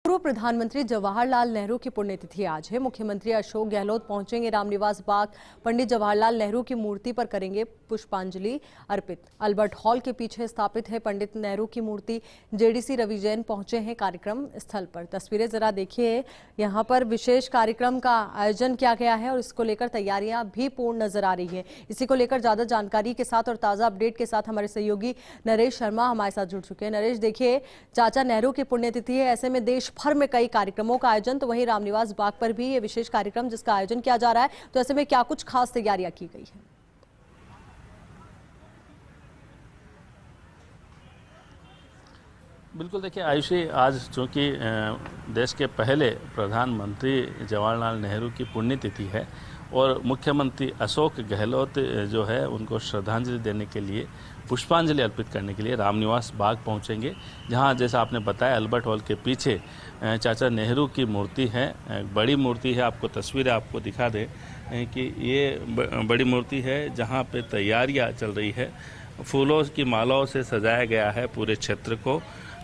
पूर्व प्रधानमंत्री जवाहरलाल नेहरू की पुण्यतिथि आज है। मुख्यमंत्री अशोक गहलोत पहुंचेंगे रामनिवास बाग। पंडित जवाहरलाल नेहरू की मूर्ति पर करेंगे पुष्पांजलि अर्पित। अल्बर्ट हॉल के पीछे स्थापित है पंडित नेहरू की मूर्ति। जेडीसी रवि जैन पहुंचे हैं कार्यक्रम स्थल पर। तस्वीरें जरा देखिए, यहाँ पर विशेष कार्यक्रम का आयोजन किया गया है और इसको लेकर तैयारियां भी पूर्ण नजर आ रही है। इसी को लेकर ज्यादा जानकारी के साथ और ताजा अपडेट के साथ हमारे सहयोगी नरेश शर्मा हमारे साथ जुड़ चुके हैं। नरेश, देखिए, चाचा नेहरू की पुण्यतिथि है, ऐसे में देश भर में कई कार्यक्रमों का आयोजन, तो वहीं रामनिवास बाग पर भी ये विशेष कार्यक्रम जिसका आयोजन किया जा रहा है, तो ऐसे में क्या कुछ खास तैयारियां की गई है? बिल्कुल, देखिए आयुषी, आज चूँकि देश के पहले प्रधानमंत्री जवाहरलाल नेहरू की पुण्यतिथि है और मुख्यमंत्री अशोक गहलोत जो है उनको श्रद्धांजलि देने के लिए, पुष्पांजलि अर्पित करने के लिए रामनिवास बाग पहुंचेंगे, जहां जैसा आपने बताया अल्बर्ट हॉल के पीछे चाचा नेहरू की मूर्ति है। बड़ी मूर्ति है, आपको तस्वीरें आपको दिखा दें कि ये बड़ी मूर्ति है जहां पे तैयारियां चल रही है। फूलों की मालाओं से सजाया गया है पूरे क्षेत्र को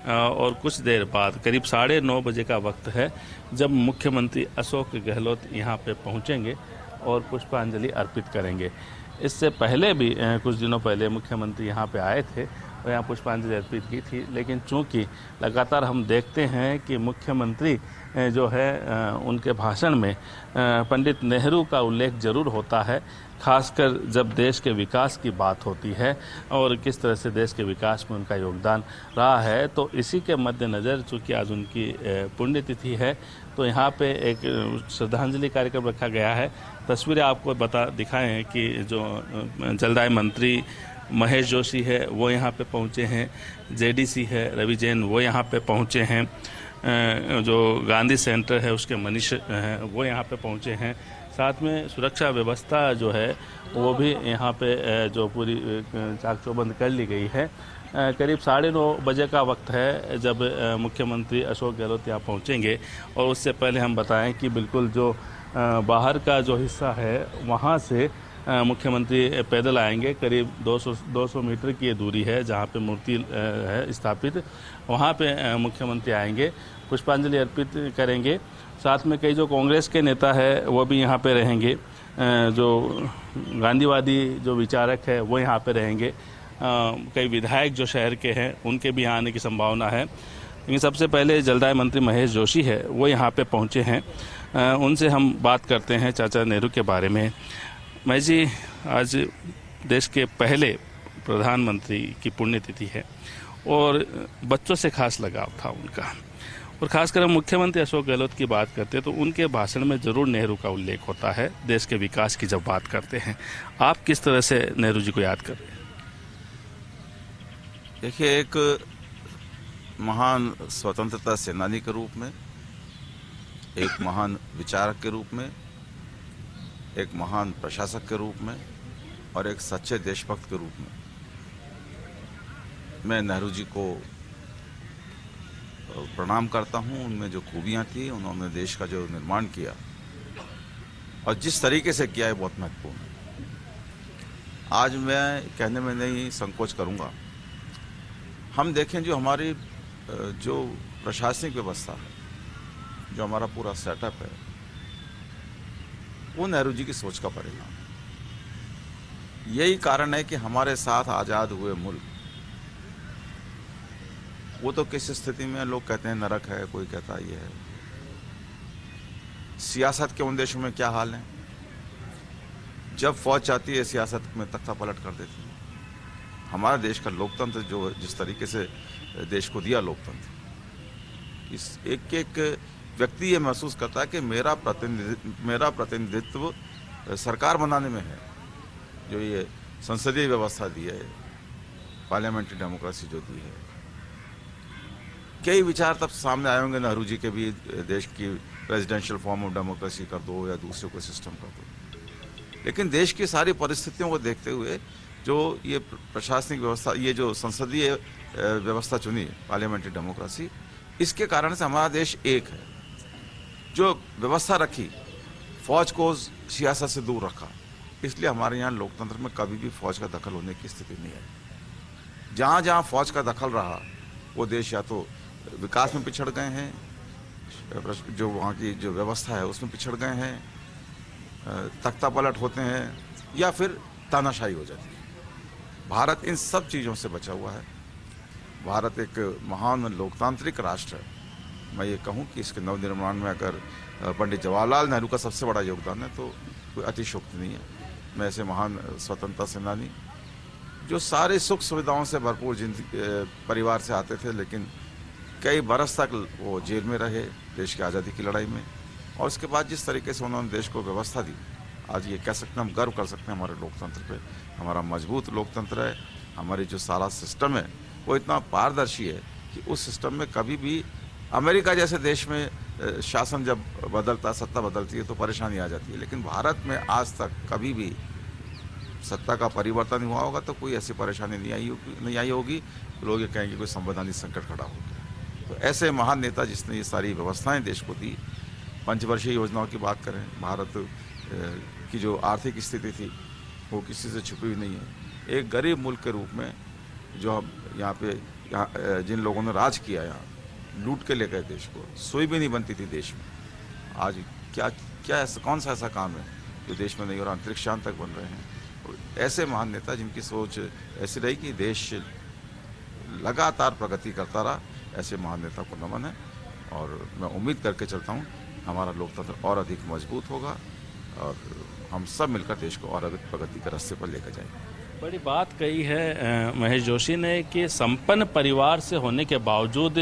और कुछ देर बाद करीब 9:30 बजे का वक्त है जब मुख्यमंत्री अशोक गहलोत यहाँ पे पहुँचेंगे और पुष्पांजलि अर्पित करेंगे। इससे पहले भी कुछ दिनों पहले मुख्यमंत्री यहाँ पे आए थे और यहाँ पुष्पांजलि अर्पित की थी, लेकिन चूंकि लगातार हम देखते हैं कि मुख्यमंत्री जो है उनके भाषण में पंडित नेहरू का उल्लेख जरूर होता है, खासकर जब देश के विकास की बात होती है और किस तरह से देश के विकास में उनका योगदान रहा है। तो इसी के मद्देनज़र चूँकि आज उनकी पुण्यतिथि है, तो यहाँ पे एक श्रद्धांजलि कार्यक्रम रखा गया है। तस्वीरें आपको दिखाएं हैं कि जो जलदाय मंत्री महेश जोशी है वो यहाँ पे पहुँचे हैं, जेडीसी है रवि जैन वो यहाँ पे पहुँचे हैं, जो गांधी सेंटर है उसके मनीष हैं वो यहाँ पे पहुँचे हैं। साथ में सुरक्षा व्यवस्था जो है वो भी यहाँ पे जो पूरी चाक चौबंद कर ली गई है। करीब 9:30 बजे का वक्त है जब मुख्यमंत्री अशोक गहलोत यहाँ पहुँचेंगे और उससे पहले हम बताएं कि बिल्कुल जो बाहर का जो हिस्सा है वहाँ से मुख्यमंत्री पैदल आएंगे। करीब 200 मीटर की ये दूरी है जहाँ पे मूर्ति है स्थापित, वहाँ पे मुख्यमंत्री आएंगे, पुष्पांजलि अर्पित करेंगे। साथ में कई जो कांग्रेस के नेता है वो भी यहाँ पे रहेंगे, जो गांधीवादी जो विचारक है वो यहाँ पे रहेंगे, कई विधायक जो शहर के हैं उनके भी यहाँ आने की संभावना है। लेकिन सबसे पहले जलदाय मंत्री महेश जोशी है वो यहाँ पे पहुँचे हैं, उनसे हम बात करते हैं चाचा नेहरू के बारे में। महेश जी, आज देश के पहले प्रधानमंत्री की पुण्यतिथि है और बच्चों से खास लगाव था उनका, और खासकर हम मुख्यमंत्री अशोक गहलोत की बात करते हैं तो उनके भाषण में ज़रूर नेहरू का उल्लेख होता है देश के विकास की जब बात करते हैं। आप किस तरह से नेहरू जी को याद कर रहे हैं? देखिए, एक महान स्वतंत्रता सेनानी के रूप में, एक महान विचारक के रूप में, एक महान प्रशासक के रूप में और एक सच्चे देशभक्त के रूप में मैं नेहरू जी को प्रणाम करता हूं। उनमें जो खूबियां थी, उन्होंने देश का जो निर्माण किया और जिस तरीके से किया है बहुत महत्वपूर्ण है। आज मैं कहने में नहीं संकोच करूंगा, हम देखें जो हमारी जो प्रशासनिक व्यवस्था है, जो हमारा पूरा सेटअप है, वो नेहरू जी की सोच का परिणाम है। यही कारण है कि हमारे साथ आजाद हुए मुल्क, वो तो किस स्थिति में लोग कहते हैं नरक है, कोई कहता है ये है। सियासत के उन देशों में क्या हाल है, जब फौज चाहती है सियासत में तख्ता पलट कर देती है। हमारा देश का लोकतंत्र जो जिस तरीके से देश को दिया लोकतंत्र, इस एक व्यक्ति ये महसूस करता है कि मेरा प्रतिनिधित्व सरकार बनाने में है। जो ये संसदीय व्यवस्था दी है, पार्लियामेंट्री डेमोक्रेसी जो दी है, कई विचार तब सामने आए होंगे नेहरू जी के भी, देश की प्रेसिडेंशियल फॉर्म ऑफ डेमोक्रेसी कर दो या दूसरे को सिस्टम कर दो। लेकिन देश की सारी परिस्थितियों को देखते हुए जो ये प्रशासनिक व्यवस्था, ये जो संसदीय व्यवस्था चुनी, पार्लियामेंट्री डेमोक्रेसी, इसके कारण से हमारा देश एक है। जो व्यवस्था रखी, फौज को सियासत से दूर रखा, इसलिए हमारे यहाँ लोकतंत्र में कभी भी फौज का दखल होने की स्थिति नहीं है। जहाँ जहाँ फौज का दखल रहा, वो देश या तो विकास में पिछड़ गए हैं जो वहाँ की जो व्यवस्था है उसमें पिछड़ गए हैं, तख्ता पलट होते हैं या फिर तानाशाही हो जाती है। भारत इन सब चीज़ों से बचा हुआ है। भारत एक महान लोकतांत्रिक राष्ट्र है। मैं ये कहूँ कि इसके नवनिर्माण में अगर पंडित जवाहरलाल नेहरू का सबसे बड़ा योगदान है तो कोई अतिशयोक्ति नहीं है। मैं ऐसे महान स्वतंत्रता सेनानी जो सारे सुख सुविधाओं से भरपूर परिवार से आते थे, लेकिन कई बरस तक वो जेल में रहे देश की आज़ादी की लड़ाई में, और उसके बाद जिस तरीके से उन्होंने देश को व्यवस्था दी, आज ये कह सकते हैं, हम गर्व कर सकते हैं हमारे लोकतंत्र पे। हमारा मजबूत लोकतंत्र है। हमारी जो सारा सिस्टम है वो इतना पारदर्शी है कि उस सिस्टम में कभी भी अमेरिका जैसे देश में शासन जब बदलता, सत्ता बदलती है तो परेशानी आ जाती है, लेकिन भारत में आज तक कभी भी सत्ता का परिवर्तन हुआ होगा तो कोई ऐसी परेशानी नहीं आई होगी। लोग ये कहेंगे कोई संवैधानिक संकट खड़ा हो गया। तो ऐसे महान नेता जिसने ये सारी व्यवस्थाएं देश को दी, पंचवर्षीय योजनाओं की बात करें, भारत की जो आर्थिक स्थिति थी वो किसी से छुपी हुई नहीं है। एक गरीब मुल्क के रूप में जो हम यहाँ जिन लोगों ने राज किया, यहाँ लूट के ले गए देश को, सुई भी नहीं बनती थी देश में। आज क्या ऐसा कौन सा ऐसा काम है जो देश में नहीं हो रहा, अंतरिक्ष यान तक बन रहे हैं। और ऐसे महान नेता जिनकी सोच ऐसी रही कि देश लगातार प्रगति करता रहा, ऐसे महान नेता को नमन है। और मैं उम्मीद करके चलता हूँ हमारा लोकतंत्र और अधिक मजबूत होगा और हम सब मिलकर देश को और अधिक प्रगति के रास्ते पर लेकर जाएंगे। बड़ी बात कही है महेश जोशी ने कि संपन्न परिवार से होने के बावजूद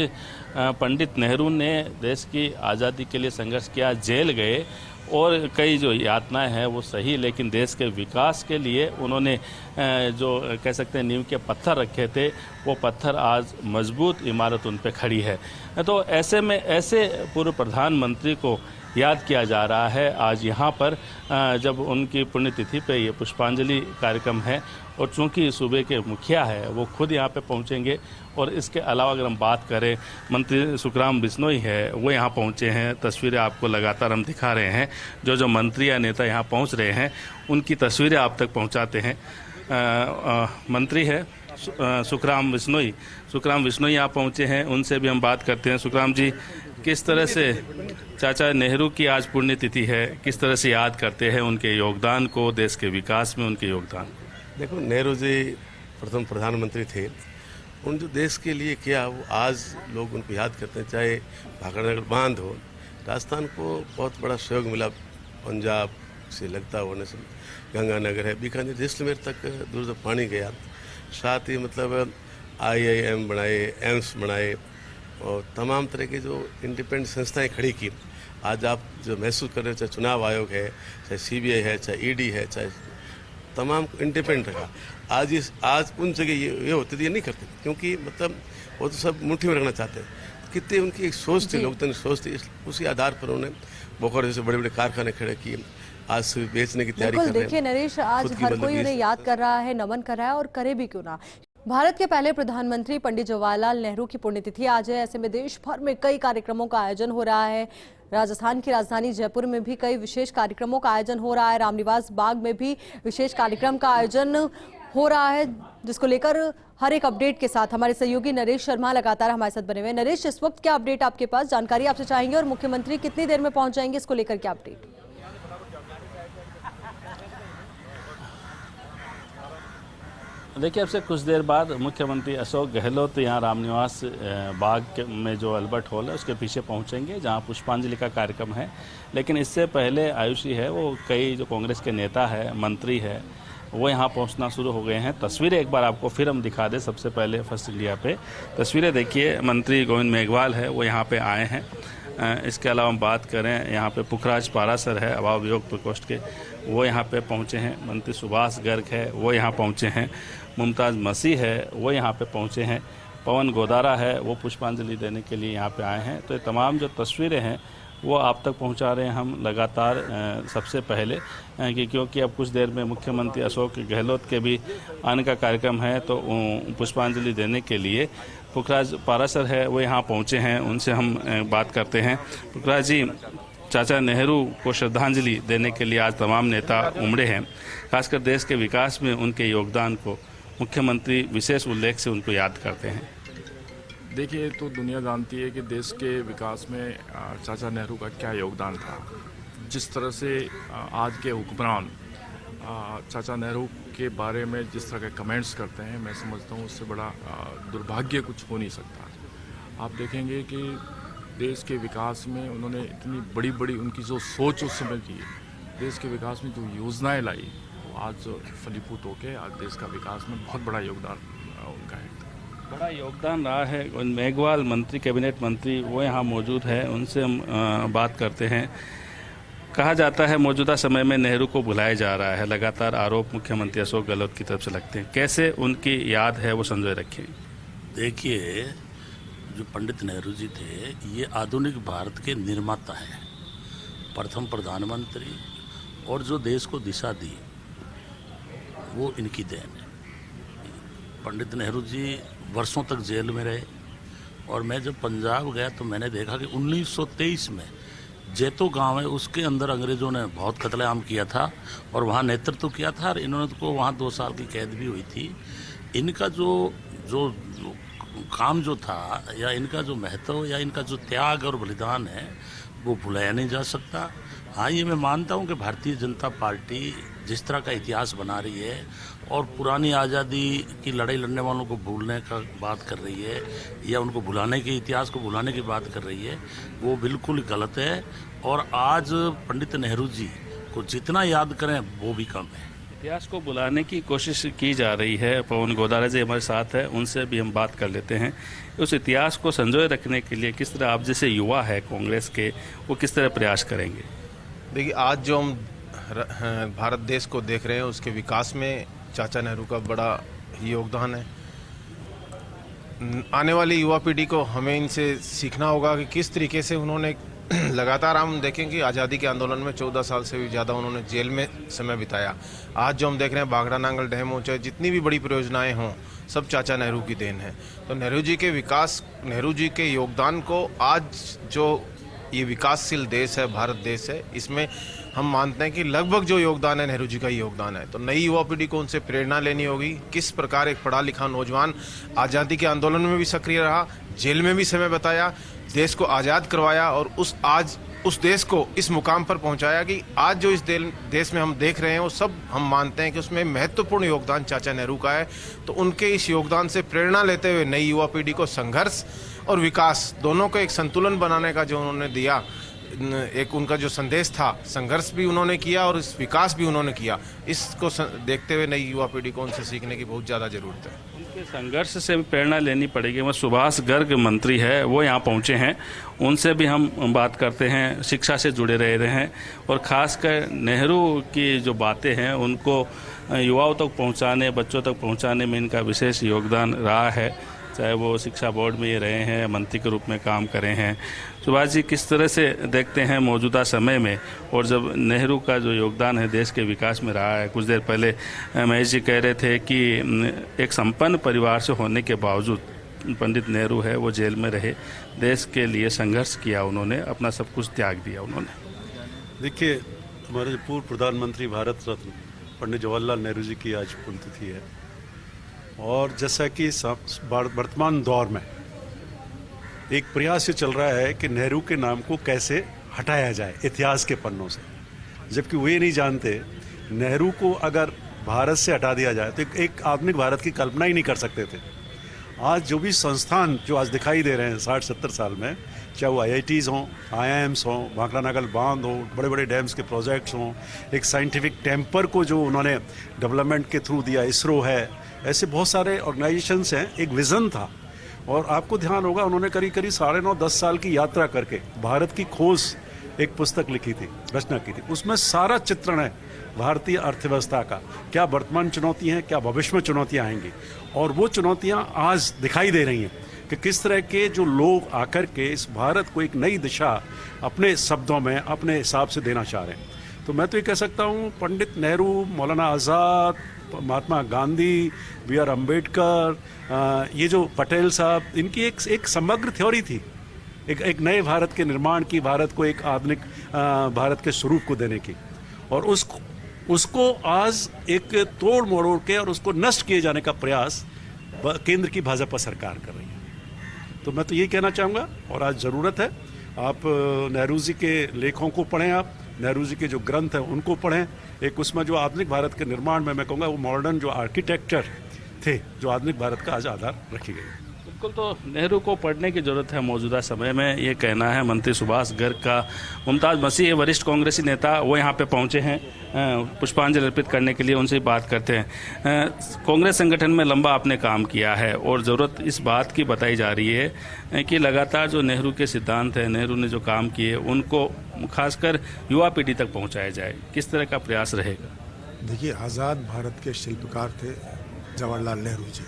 पंडित नेहरू ने देश की आज़ादी के लिए संघर्ष किया, जेल गए और कई जो यातनाएं हैं वो सही, लेकिन देश के विकास के लिए उन्होंने जो कह सकते हैं नींव के पत्थर रखे थे, वो पत्थर आज मजबूत इमारत उन पे खड़ी है। तो ऐसे में ऐसे पूर्व प्रधानमंत्री को याद किया जा रहा है आज यहाँ पर, जब उनकी पुण्यतिथि पे ये पुष्पांजलि कार्यक्रम है। और चूँकि सूबे के मुखिया है वो खुद यहाँ पे पहुँचेंगे। और इसके अलावा अगर हम बात करें, मंत्री सुखराम बिश्नोई है वो यहाँ पहुँचे हैं। तस्वीरें आपको लगातार हम दिखा रहे हैं, जो मंत्री या नेता यहाँ पहुँच रहे हैं उनकी तस्वीरें आप तक पहुँचाते हैं। मंत्री है सुखराम बिश्नोई यहाँ पहुँचे हैं, उनसे भी हम बात करते हैं। सुखराम जी, किस तरह से चाचा नेहरू की आज पुण्यतिथि है, किस तरह से याद करते हैं उनके योगदान को, देश के विकास में उनके योगदान? देखो, नेहरू जी प्रथम प्रधानमंत्री थे। उन जो देश के लिए किया वो आज लोग उनको याद करते हैं। चाहे भाखड़नगर बांध हो, राजस्थान को बहुत बड़ा सहयोग मिला पंजाब से लगता होने से। गंगानगर है, बीकानेर, जैसलमेर तक दूर तक पानी गया। साथ ही मतलब IIM बनाए, एम्स बनाए और तमाम तरह की जो इंडिपेंडेंट संस्थाएं खड़ी की। आज आप जो महसूस कर रहे हो, चाहे चुनाव आयोग है, चाहे CBI है, चाहे ED है, चाहे तमाम इंडिपेंडेंट रखा। आज उन जगह ये होते थे, ये नहीं करते, क्योंकि मतलब वो तो सब मुट्ठी में रखना चाहते हैं। कितनी उनकी एक सोच थी, लोकतंत्र सोच थी, उसी आधार पर उन्होंने बोकारो जैसे बड़े बड़े कारखाने खड़े किए। आज बेचने की तैयारी कर रहे हैं। देखिए नरेश, आज हर कोई उन्हें याद कर रहा है, नमन कर रहा है, और करे भी क्यों ना। भारत के पहले प्रधानमंत्री पंडित जवाहरलाल नेहरू की पुण्यतिथि आज है। ऐसे में देश भर में कई कार्यक्रमों का आयोजन हो रहा है। राजस्थान की राजधानी जयपुर में भी कई विशेष कार्यक्रमों का आयोजन हो रहा है। रामनिवास बाग में भी विशेष कार्यक्रम का आयोजन हो रहा है, जिसको लेकर हर एक अपडेट के साथ हमारे सहयोगी नरेश शर्मा लगातार हमारे साथ बने हुए हैं। नरेश, इस वक्त क्या अपडेट आपके पास, जानकारी आपसे चाहेंगे, और मुख्यमंत्री कितनी देर में पहुंच जाएंगे, इसको लेकर क्या अपडेट? देखिए, अब से कुछ देर बाद मुख्यमंत्री अशोक गहलोत यहाँ रामनिवास बाग में जो अल्बर्ट हॉल है उसके पीछे पहुँचेंगे, जहाँ पुष्पांजलि का कार्यक्रम है। लेकिन इससे पहले आयुषी है वो कई जो कांग्रेस के नेता है, मंत्री है, वो यहाँ पहुँचना शुरू हो गए हैं। तस्वीरें एक बार आपको फिर हम दिखा दें। सबसे पहले फर्स्ट इंडिया पे तस्वीरें देखिए, मंत्री गोविंद मेघवाल है वो यहाँ पे आए हैं। इसके अलावा हम बात करें, यहाँ पे पुखराज पारासर है अभाव वियोग प्रकोष्ठ के, वो यहाँ पे पहुँचे हैं। मंत्री सुभाष गर्ग है वो यहाँ पहुँचे हैं। मुमताज़ मसीह है वो यहाँ पे पहुँचे हैं। पवन गोदारा है वो पुष्पांजलि देने के लिए यहाँ पे आए हैं। तो ये तमाम जो तस्वीरें हैं वो आप तक पहुँचा रहे हैं हम लगातार। सबसे पहले क्योंकि अब कुछ देर में मुख्यमंत्री अशोक गहलोत के भी आने का कार्यक्रम है, तो पुष्पांजलि देने के लिए पुखराज पारासर है वो यहाँ पहुँचे हैं। उनसे हम बात करते हैं। पुखराज जी, चाचा नेहरू को श्रद्धांजलि देने के लिए आज तमाम नेता उमड़े हैं। खासकर देश के विकास में उनके योगदान को मुख्यमंत्री विशेष उल्लेख से उनको याद करते हैं। देखिए, तो दुनिया जानती है कि देश के विकास में चाचा नेहरू का क्या योगदान था। जिस तरह से आज के हुक्मरान चाचा नेहरू के बारे में जिस तरह के कमेंट्स करते हैं, मैं समझता हूँ उससे बड़ा दुर्भाग्य कुछ हो नहीं सकता। आप देखेंगे कि देश के विकास में उन्होंने इतनी बड़ी बड़ी उनकी जो सोच उस समय की, देश के विकास में जो योजनाएं लाई, वो आज फलीभूत होकर आज देश का विकास में बहुत बड़ा योगदान उनका है। बड़ा योगदान रहा है। मेघवाल मंत्री, कैबिनेट मंत्री, वो यहाँ मौजूद है, उनसे हम बात करते हैं। कहा जाता है मौजूदा समय में नेहरू को भुलाया जा रहा है, लगातार आरोप मुख्यमंत्री अशोक गहलोत की तरफ से लगते हैं। कैसे उनकी याद है वो संजोए रखें? देखिए, जो पंडित नेहरू जी थे, ये आधुनिक भारत के निर्माता हैं, प्रथम प्रधानमंत्री, और जो देश को दिशा दी वो इनकी देन है। पंडित नेहरू जी वर्षों तक जेल में रहे, और मैं जब पंजाब गया तो मैंने देखा कि 1923 में जैतो गांव है, उसके अंदर अंग्रेज़ों ने बहुत कत्लेआम किया था और वहाँ नेतृत्व किया था, और इन्होंने को वहाँ 2 साल की कैद भी हुई थी। इनका जो काम जो था, या इनका जो महत्व, या इनका जो त्याग और बलिदान है, वो भुलाया नहीं जा सकता। हाँ, ये मैं मानता हूँ कि भारतीय जनता पार्टी जिस तरह का इतिहास बना रही है और पुरानी आज़ादी की लड़ाई लड़ने वालों को भूलने का बात कर रही है, या उनको भुलाने के, इतिहास को भुलाने की बात कर रही है, वो बिल्कुल गलत है। और आज पंडित नेहरू जी को जितना याद करें वो भी कम है। इतिहास को बुलाने की कोशिश की जा रही है। पवन गोदारा जी हमारे साथ है, उनसे भी हम बात कर लेते हैं। उस इतिहास को संजोए रखने के लिए किस तरह आप जैसे युवा है कांग्रेस के, वो किस तरह प्रयास करेंगे? देखिए, आज जो हम भारत देश को देख रहे हैं, उसके विकास में चाचा नेहरू का बड़ा ही योगदान है। आने वाली युवा पीढ़ी को हमें इनसे सीखना होगा कि किस तरीके से उन्होंने लगातार, हम देखें कि आज़ादी के आंदोलन में 14 साल से भी ज़्यादा उन्होंने जेल में समय बिताया। आज जो हम देख रहे हैं, बागड़ा नांगल डैम हो, चाहे जितनी भी बड़ी परियोजनाएं हों, सब चाचा नेहरू की देन है। तो नेहरू जी के विकास, नेहरू जी के योगदान को आज जो ये विकासशील देश है, भारत देश है, इसमें हम मानते हैं कि लगभग जो योगदान है नेहरू जी का ही योगदान है। तो नई युवा पीढ़ी को उनसे प्रेरणा लेनी होगी। किस प्रकार एक पढ़ा लिखा नौजवान आज़ादी के आंदोलन में भी सक्रिय रहा, जेल में भी समय बताया, देश को आज़ाद करवाया, और आज उस देश को इस मुकाम पर पहुंचाया कि आज जो इस देश में हम देख रहे हैं, वो सब हम मानते हैं कि उसमें महत्वपूर्ण योगदान चाचा नेहरू का है। तो उनके इस योगदान से प्रेरणा लेते हुए नई युवा पीढ़ी को संघर्ष और विकास दोनों को एक संतुलन बनाने का जो उन्होंने दिया, एक उनका जो संदेश था, संघर्ष भी उन्होंने किया और इस विकास भी उन्होंने किया, इसको देखते हुए नई युवा पीढ़ी को उनसे सीखने की बहुत ज़्यादा ज़रूरत है। उनके संघर्ष से भी प्रेरणा लेनी पड़ेगी। वो सुभाष गर्ग मंत्री है, वो यहाँ पहुँचे हैं, उनसे भी हम बात करते हैं। शिक्षा से जुड़े रहे हैं और ख़ासकर नेहरू की जो बातें हैं उनको युवाओं तक पहुँचाने, बच्चों तक पहुँचाने में इनका विशेष योगदान रहा है। चाहे वो शिक्षा बोर्ड में ये रहे हैं, मंत्री के रूप में काम करे हैं। सुभाष जी, किस तरह से देखते हैं मौजूदा समय में, और जब नेहरू का जो योगदान है देश के विकास में रहा है? कुछ देर पहले महेश जी कह रहे थे कि एक संपन्न परिवार से होने के बावजूद पंडित नेहरू है वो जेल में रहे, देश के लिए संघर्ष किया उन्होंने, अपना सब कुछ त्याग दिया उन्होंने। देखिए, हमारे पूर्व प्रधानमंत्री भारत रत्न पंडित जवाहरलाल नेहरू जी की आज पुण्यतिथि है, और जैसा कि वर्तमान दौर में एक प्रयास ये चल रहा है कि नेहरू के नाम को कैसे हटाया जाए इतिहास के पन्नों से, जबकि वो ये नहीं जानते नेहरू को अगर भारत से हटा दिया जाए तो एक आधुनिक भारत की कल्पना ही नहीं कर सकते थे। आज जो भी संस्थान जो आज दिखाई दे रहे हैं 60-70 साल में, चाहे वो IITs हों, IIMs हों, बांकड़ा नागल बांध हो, बड़े बड़े डैम्स के प्रोजेक्ट्स हों, एक साइंटिफिक टेम्पर को जो उन्होंने डेवलपमेंट के थ्रू दिया, इसरो है, ऐसे बहुत सारे ऑर्गेनाइजेशंस हैं। एक विज़न था, और आपको ध्यान होगा उन्होंने करीब 9.5-10 साल की यात्रा करके भारत की खोज एक पुस्तक लिखी थी, रचना की थी। उसमें सारा चित्रण है भारतीय अर्थव्यवस्था का, क्या वर्तमान चुनौतियाँ हैं, क्या भविष्य में चुनौतियाँ आएंगी, और वो चुनौतियाँ आज दिखाई दे रही हैं कि किस तरह के जो लोग आकर के इस भारत को एक नई दिशा अपने शब्दों में, अपने हिसाब से देना चाह रहे हैं। तो मैं तो ये कह सकता हूँ, पंडित नेहरू, मौलाना आज़ाद, महात्मा गांधी, B.R. अम्बेडकर, ये जो पटेल साहब, इनकी एक समग्र थ्योरी थी, एक नए भारत के निर्माण की, भारत को एक आधुनिक भारत के स्वरूप को देने की, और उसको आज एक तोड़ मरोड़ के और उसको नष्ट किए जाने का प्रयास केंद्र की भाजपा सरकार कर रही है। तो मैं तो यही कहना चाहूँगा, और आज ज़रूरत है आप नेहरू जी के लेखों को पढ़ें, आप नेहरू जी के जो ग्रंथ हैं उनको पढ़ें। एक उसमें जो आधुनिक भारत के निर्माण में मैं कहूँगा वो मॉडर्न जो आर्किटेक्चर थे जो आधुनिक भारत का आज आधार रखी गई। बिल्कुल, तो नेहरू को पढ़ने की जरूरत है मौजूदा समय में, ये कहना है मंत्री सुभाष गर्ग का। मुमताज़ मसीह वरिष्ठ कांग्रेसी नेता वो यहाँ पे पहुँचे हैं पुष्पांजलि अर्पित करने के लिए, उनसे बात करते हैं। कांग्रेस संगठन में लंबा आपने काम किया है और ज़रूरत इस बात की बताई जा रही है कि लगातार जो नेहरू के सिद्धांत हैं, नेहरू ने जो काम किए उनको खासकर युवा पीढ़ी तक पहुँचाया जाए, किस तरह का प्रयास रहेगा? देखिए, आज़ाद भारत के शिल्पकार थे जवाहरलाल नेहरू जी,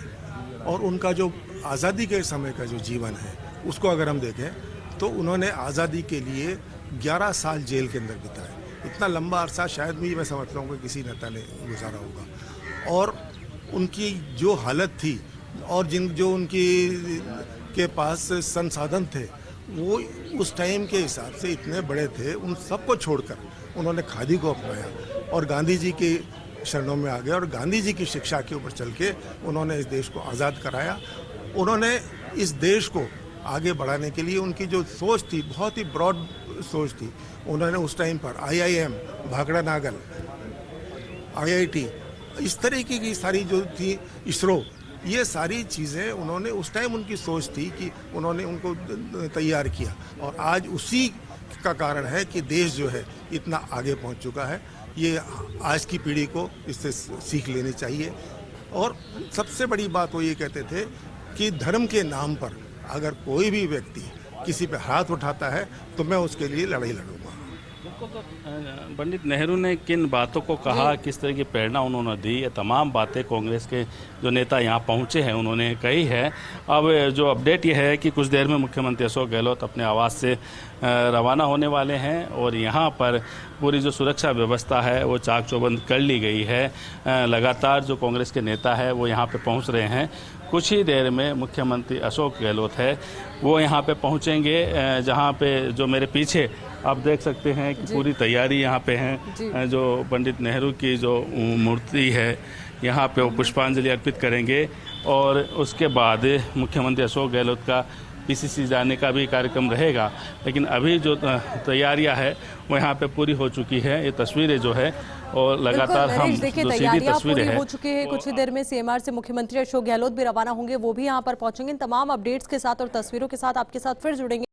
और उनका जो आज़ादी के समय का जो जीवन है उसको अगर हम देखें तो उन्होंने आज़ादी के लिए 11 साल जेल के अंदर बिताए। इतना लंबा अरसा शायद भी मैं समझता हूँ कि किसी नेता ने गुजारा होगा। और उनकी जो हालत थी और जो उनकी के पास संसाधन थे वो उस टाइम के हिसाब से इतने बड़े थे, उन सबको छोड़कर उन्होंने खादी को अपनाया और गांधी जी के शरणों में आ गए और गांधी जी की शिक्षा के ऊपर चल के उन्होंने इस देश को आज़ाद कराया। उन्होंने इस देश को आगे बढ़ाने के लिए उनकी जो सोच थी, बहुत ही ब्रॉड सोच थी। उन्होंने उस टाइम पर IIM, भाखड़ा नागल, IIT, इस तरीके की सारी जो थी, इसरो, ये सारी चीज़ें उन्होंने उस टाइम उनकी सोच थी कि उन्होंने उनको तैयार किया और आज उसी का कारण है कि देश जो है इतना आगे पहुंच चुका है। ये आज की पीढ़ी को इससे सीख लेनी चाहिए। और सबसे बड़ी बात वो ये कहते थे कि धर्म के नाम पर अगर कोई भी व्यक्ति किसी पे हाथ उठाता है तो मैं उसके लिए लड़ाई लड़ूंगा। पंडित नेहरू ने किन बातों को कहा, किस तरह की प्रेरणा उन्होंने दी, ये तमाम बातें कांग्रेस के जो नेता यहाँ पहुँचे हैं उन्होंने कही है। अब जो अपडेट ये है कि कुछ देर में मुख्यमंत्री अशोक गहलोत अपने आवास से रवाना होने वाले हैं और यहाँ पर पूरी जो सुरक्षा व्यवस्था है वो चाक चौबंद कर ली गई है। लगातार जो कांग्रेस के नेता है वो यहाँ पे पहुँच रहे हैं। कुछ ही देर में मुख्यमंत्री अशोक गहलोत है वो यहाँ पे पहुँचेंगे, जहाँ पे जो मेरे पीछे आप देख सकते हैं कि पूरी तैयारी यहाँ पे है। जो पंडित नेहरू की जो मूर्ति है यहाँ पे वो पुष्पांजलि अर्पित करेंगे और उसके बाद मुख्यमंत्री अशोक गहलोत का PCC जाने का भी कार्यक्रम रहेगा। लेकिन अभी जो तैयारियां है वो यहाँ पे पूरी हो चुकी है। ये तस्वीरें जो है और लगातार हम जो सीधी तस्वीरें हैं हो चुकी है। कुछ ही देर में CMR से मुख्यमंत्री अशोक गहलोत भी रवाना होंगे, वो भी यहाँ पर पहुंचेंगे। इन तमाम अपडेट्स के साथ और तस्वीरों के साथ आपके साथ फिर जुड़ेंगे।